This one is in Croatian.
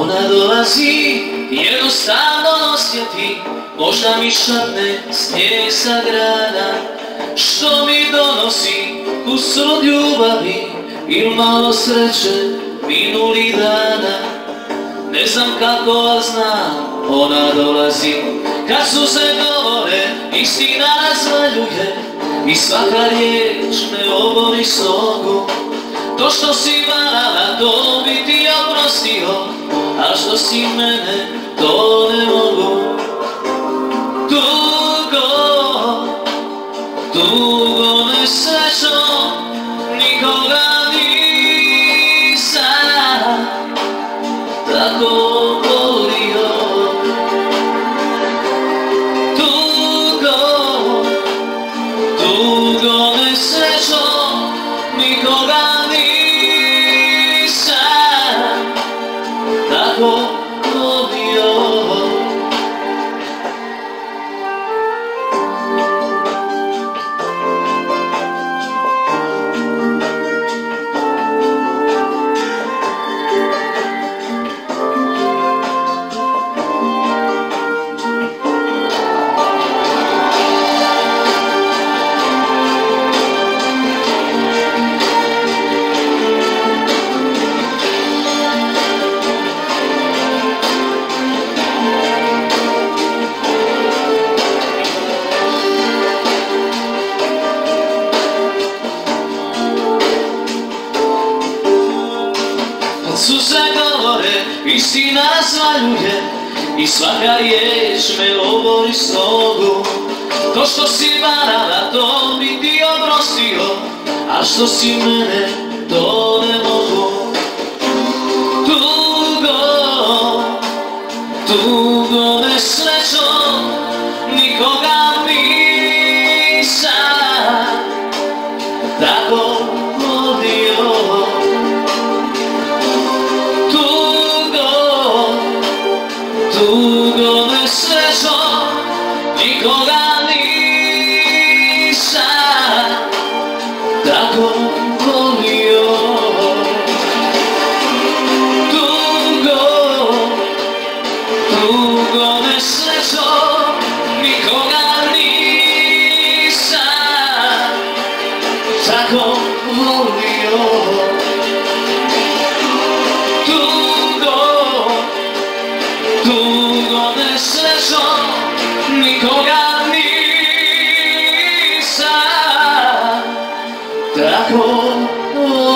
Ona dolazi, jednostavno osjeti, možda mi šapne snijeg sa grada, što mi donosi usrod ljubavi il malo sreće minulih dana. Ne znam kako, a znam, ona dolazi, kad suze govore, istina razvaljuje i svaka riječ me obori s nogu. To što si varala, to bi ti oprostio, a što si mene, to ne mogu. Tugo me srećo, nikoga nisam tako volio. Tugo me srećo, nikoga nisam tako volio. Suze govore, istina razvaljuje i svaka riječ me obori s nogu. To što si varala, to bi ti oprostio, a što si mene, to ne mogu. Tugo me srećo, nikoga nisam tako volio. Tugo me srećo, nikoga nisam tako volio. Tugo me srećo, nikoga nisam tako volio. Tugo me srećo, nikoga nisam tako volio.